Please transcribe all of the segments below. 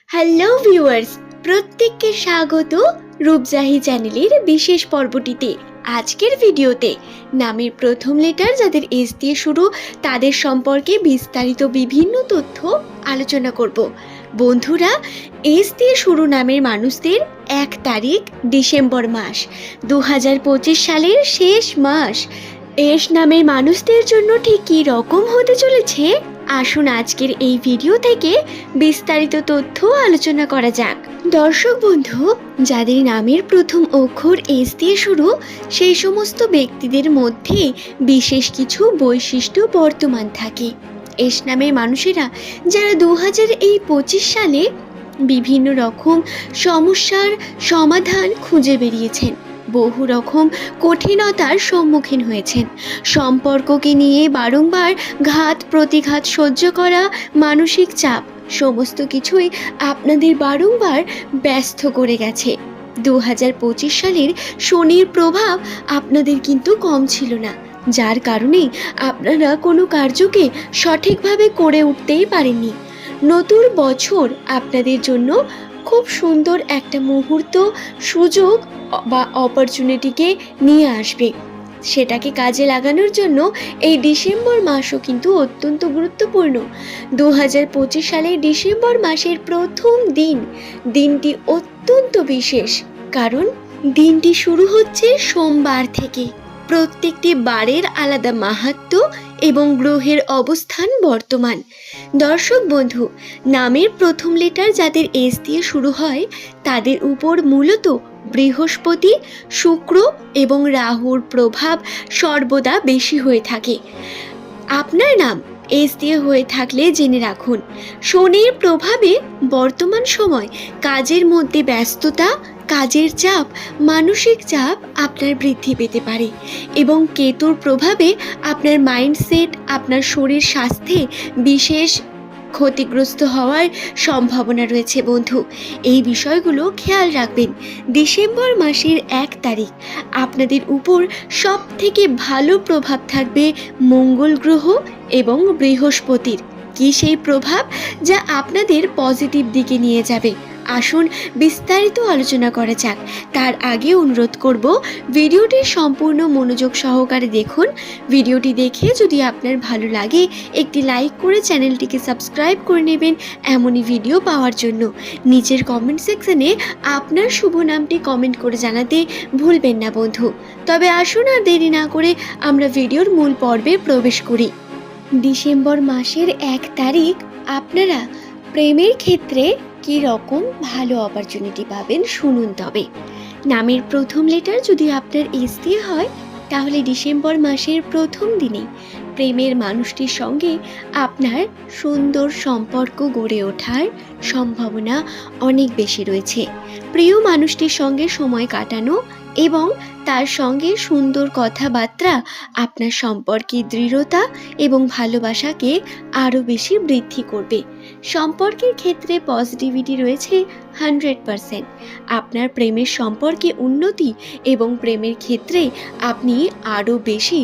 Hello viewers, প্রত্যেককে স্বাগত রূপজাহি চ্যানেলের বিশেষ পর্বটিতে। আজকের ভিডিওতে নামের প্রথম লেটার যাদের এস দিয়ে শুরু তাদের সম্পর্কে বিস্তারিত বিভিন্ন তথ্য আলোচনা করব। বন্ধুরা, এস দিয়ে শুরু নামের মানুষদের 1 তারিখ ডিসেম্বর মাস, 2025 সালের শেষ মাস এস নামের মানুষদের জন্য ঠিক কী রকম হতে চলেছে আসুন আজকের এই ভিডিও থেকে বিস্তারিত তথ্য আলোচনা করা যাক। দর্শক বন্ধু, যাদের নামের প্রথম অক্ষর এস দিয়ে শুরু সেই সমস্ত ব্যক্তিদের মধ্যে বিশেষ কিছু বৈশিষ্ট্য বর্তমান থাকে। এস নামের মানুষেরা যারা 2025 সালে বিভিন্ন রকম সমস্যার সমাধান খুঁজে বেরিয়েছেন, বহু রকম কঠিনতার সম্মুখীন হয়েছেন, সম্পর্ককে নিয়ে বারংবার ঘাত প্রতিঘাত সহ্য করা, মানসিক চাপ সমস্ত কিছুই আপনাদের বারংবার ব্যস্ত করে গেছে। 2025 সালের শনির প্রভাব আপনাদের কিন্তু কম ছিল না, যার কারণে আপনারা কোনো কার্যকে সঠিকভাবে করে উঠতেই পারেননি। নতুন বছর আপনাদের জন্য খুব সুন্দর একটা মুহূর্ত, সুযোগ বা অপরচুনিটিকে নিয়ে আসবে। সেটাকে কাজে লাগানোর জন্য এই ডিসেম্বর মাসও কিন্তু অত্যন্ত গুরুত্বপূর্ণ। 2025 সালের ডিসেম্বর মাসের প্রথম দিনটি অত্যন্ত বিশেষ, কারণ দিনটি শুরু হচ্ছে সোমবার থেকে। প্রত্যেকটি বারের আলাদা মাহাত্ম্য এবং গ্রহের অবস্থান বর্তমান। দর্শক বন্ধু, নামের প্রথম লেটার যাদের এস দিয়ে শুরু হয় তাদের উপর মূলত বৃহস্পতি, শুক্র এবং রাহুর প্রভাব সর্বদা বেশি হয়ে থাকে। আপনার নাম এস দিয়ে হয়ে থাকলে জেনে রাখুন, শনির প্রভাবে বর্তমান সময় কাজের মধ্যে ব্যস্ততা, কাজের চাপ, মানসিক চাপ আপনার বৃদ্ধি পেতে পারে এবং কেতুর প্রভাবে আপনার মাইন্ডসেট, আপনার শরীর স্বাস্থ্যে বিশেষ ক্ষতিগ্রস্ত হওয়ার সম্ভাবনা রয়েছে। বন্ধু, এই বিষয়গুলো খেয়াল রাখবেন। ডিসেম্বর মাসের 1 তারিখ আপনাদের উপর সব থেকে ভালো প্রভাব থাকবে মঙ্গল গ্রহ এবং বৃহস্পতির। কি সেই প্রভাব যা আপনাদের পজিটিভ দিকে নিয়ে যাবে? আসুন বিস্তারিত আলোচনা করা যাক। তার আগে অনুরোধ করব, ভিডিওটি সম্পূর্ণ মনোযোগ সহকারে দেখুন। ভিডিওটি দেখে যদি আপনার ভালো লাগে একটি লাইক করে চ্যানেলটিকে সাবস্ক্রাইব করে নেবেন এমনই ভিডিও পাওয়ার জন্য। নিচের কমেন্ট সেকশনে আপনার শুভ নামটি কমেন্ট করে জানাতে ভুলবেন না বন্ধু। তবে আসুন আর দেরি না করে আমরা ভিডিওর মূল পর্বে প্রবেশ করি। ডিসেম্বর মাসের 1 তারিখ আপনারা প্রেমের ক্ষেত্রে কী রকম ভালো অপরচুনিটি পাবেন শুনুন। তবে নামের প্রথম লেটার যদি আপনার এস দিয়ে হয় তাহলে ডিসেম্বর মাসের প্রথম দিনে প্রেমের মানুষটির সঙ্গে আপনার সুন্দর সম্পর্ক গড়ে ওঠার সম্ভাবনা অনেক বেশি রয়েছে। প্রিয় মানুষটির সঙ্গে সময় কাটানো এবং তার সঙ্গে সুন্দর কথাবার্তা আপনার সম্পর্কে দৃঢ়তা এবং ভালোবাসাকে আরও বেশি বৃদ্ধি করবে। সম্পর্কের ক্ষেত্রে পজিটিভিটি রয়েছে 100%। আপনার প্রেমের সম্পর্কে উন্নতি এবং প্রেমের ক্ষেত্রে আপনি আরও বেশি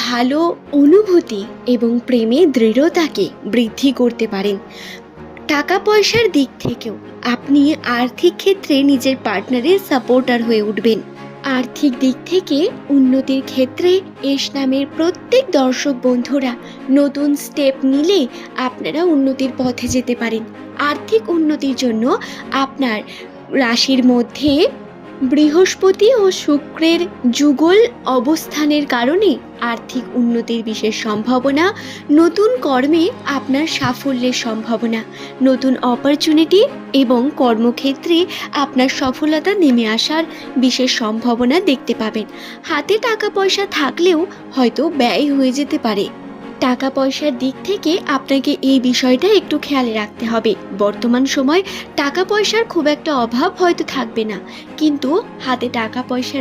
ভালো অনুভূতি এবং প্রেমে দৃঢ়তাকে বৃদ্ধি করতে পারেন। টাকা পয়সার দিক থেকেও আপনি আর্থিক ক্ষেত্রে নিজের পার্টনারের সাপোর্টার হয়ে উঠবেন। আর্থিক দিক থেকে উন্নতির ক্ষেত্রে এস নামের প্রত্যেক দর্শক বন্ধুরা নতুন স্টেপ নিলে আপনারা উন্নতির পথে যেতে পারেন। আর্থিক উন্নতির জন্য আপনার রাশির মধ্যে বৃহস্পতি ও শুক্রের যুগল অবস্থানের কারণে আর্থিক উন্নতির বিশেষ সম্ভাবনা, নতুন কর্মে আপনার সাফল্যের সম্ভাবনা, নতুন অপরচুনিটি এবং কর্মক্ষেত্রে আপনার সফলতা নেমে আসার বিশেষ সম্ভাবনা দেখতে পাবেন। হাতে টাকা পয়সা থাকলেও হয়তো ব্যয় হয়ে যেতে পারে। টাকা পয়সার দিক থেকে আপনাকে এই বিষয়টা একটু খেয়াল রাখতে হবে। বর্তমান সময় টাকা পয়সার খুব একটা অভাব হয়তো থাকবে না, কিন্তু হাতে টাকা পয়সা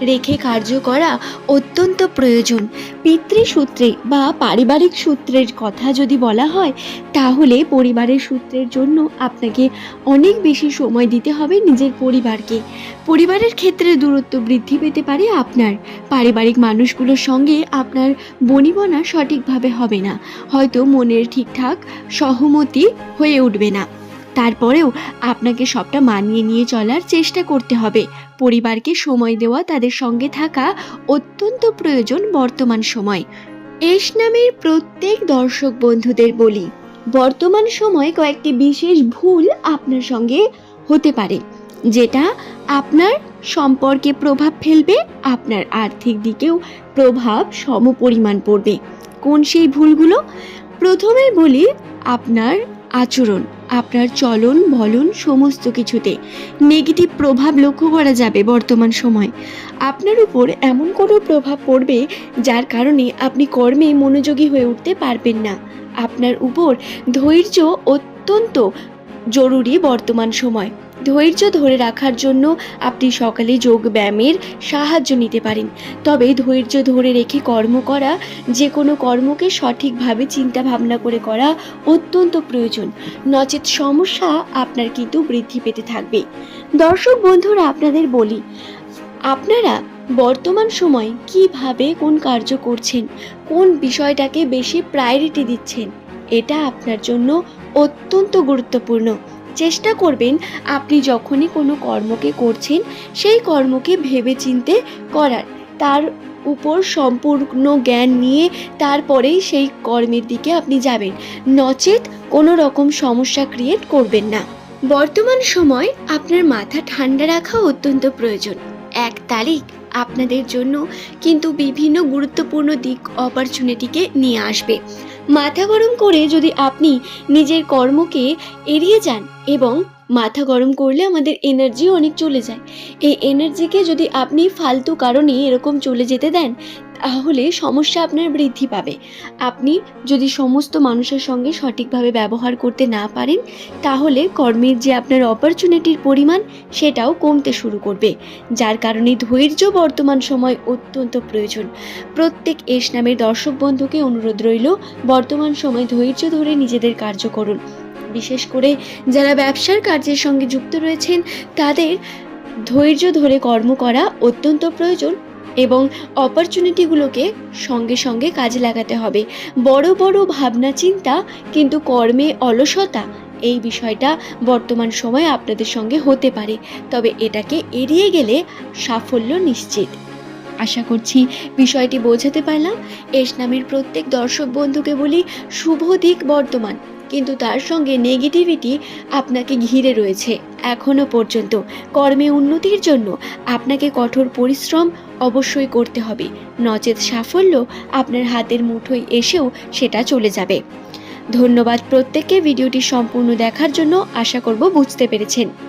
রেখে কার্য করা অত্যন্ত প্রয়োজন। পিতৃসূত্রে বা পারিবারিক সূত্রের কথা যদি বলা হয় তাহলে পরিবারের সূত্রের জন্য আপনাকে অনেক বেশি সময় দিতে হবে নিজের পরিবারকে। পরিবারের ক্ষেত্রে দূরত্ব বৃদ্ধি পেতে পারে আপনার। পারিবারিক মানুষগুলোর সঙ্গে আপনার বনিবনা সঠিকভাবে হবে না, হয়তো মনের ঠিকঠাক সহমতি হয়ে উঠবে না। তারপরেও আপনাকে সবটা মানিয়ে নিয়ে চলার চেষ্টা করতে হবে। পরিবারকে সময় দেওয়া, তাদের সঙ্গে থাকা অত্যন্ত প্রয়োজন বর্তমান সময়। এস নামের প্রত্যেক দর্শক বন্ধুদের বলি, বর্তমান সময়ে কয়েকটি বিশেষ ভুল আপনার সঙ্গে হতে পারে, যেটা আপনার সম্পর্কে প্রভাব ফেলবে, আপনার আর্থিক দিকেও প্রভাব সমপরিমাণ পড়বে। কোন সেই ভুলগুলো? প্রথমে বলি, আপনার আচরণ, আপনার চলন বলন সমস্ত কিছুতে নেগেটিভ প্রভাব লক্ষ্য করা যাবে। বর্তমান সময় আপনার উপর এমন কোনো প্রভাব পড়বে যার কারণে আপনি কর্মে মনোযোগী হয়ে উঠতে পারবেন না। আপনার উপর ধৈর্য অত্যন্ত জরুরি বর্তমান সময়। ধৈর্য ধরে রাখার জন্য আপনি সকালে যোগ ব্যায়ামের সাহায্য নিতে পারেন। তবে ধৈর্য ধরে রেখে কর্ম করা, যে কোনো কর্মকে সঠিকভাবে চিন্তা ভাবনা করে করা অত্যন্ত প্রয়োজন, নচেত সমস্যা আপনার কিন্তু বৃদ্ধি পেতে থাকবে। দর্শক বন্ধুরা, আপনাদের বলি, আপনারা বর্তমান সময় কিভাবে কোন কার্য করছেন, কোন বিষয়টাকে বেশি প্রায়োরিটি দিচ্ছেন, এটা আপনার জন্য অত্যন্ত গুরুত্বপূর্ণ। চেষ্টা করবেন আপনি যখনই কোনো কর্মকে করছেন সেই কর্মকে ভেবেচিন্তে করার, তার উপর সম্পূর্ণ জ্ঞান নিয়ে তারপরেই সেই কর্মের দিকে আপনি যাবেন, নচেত কোনো রকম সমস্যা ক্রিয়েট করবেন না। বর্তমান সময় আপনার মাথা ঠান্ডা রাখা অত্যন্ত প্রয়োজন। 1 তারিখ আপনাদের জন্য কিন্তু বিভিন্ন গুরুত্বপূর্ণ দিক অপরচুনিটিকে নিয়ে আসবে। মাথা গরম করে যদি আপনি নিজের কর্মকে এড়িয়ে যান, এবং মাথা গরম করলে আমাদের এনার্জি অনেক চলে যায়, এই এনার্জিকে যদি আপনি ফালতু কারণে এরকম চলে যেতে দেন, তাহলে সমস্যা আপনার বৃদ্ধি পাবে। আপনি যদি সমস্ত মানুষের সঙ্গে সঠিকভাবে ব্যবহার করতে না পারেন, তাহলে কর্মের যে আপনার অপরচুনিটির পরিমাণ সেটাও কমতে শুরু করবে, যার কারণে ধৈর্য বর্তমান সময় অত্যন্ত প্রয়োজন। প্রত্যেক এস নামের দর্শক বন্ধুকে অনুরোধ রইল, বর্তমান সময় ধৈর্য ধরে নিজেদের কার্য করুন। বিশেষ করে যারা ব্যবসার কার্যের সঙ্গে যুক্ত রয়েছেন, তাদের ধৈর্য ধরে কর্ম করা অত্যন্ত প্রয়োজন এবং অপরচুনিটিগুলোকে সঙ্গে সঙ্গে কাজে লাগাতে হবে। বড় বড় ভাবনা চিন্তা কিন্তু কর্মে অলসতা, এই বিষয়টা বর্তমান সময়ে আপনাদের সঙ্গে হতে পারে, তবে এটাকে এড়িয়ে গেলে সাফল্য নিশ্চিত। আশা করছি বিষয়টি বোঝাতে পারলাম। এস নামের প্রত্যেক দর্শক বন্ধুকে বলি, শুভ দিক বর্তমান, কিন্তু তার সঙ্গে নেগেটিভিটি আপনাকে ঘিরে রয়েছে। এখনো পর্যন্ত কর্মে উন্নতির জন্য আপনাকে কঠোর পরিশ্রম অবশ্যই করতে হবে, নচেত সাফল্য আপনার হাতের মুঠোয় এসেও সেটা চলে যাবে। ধন্যবাদ প্রত্যেককে ভিডিওটি সম্পূর্ণ দেখার জন্য। আশা করব বুঝতে পেরেছেন।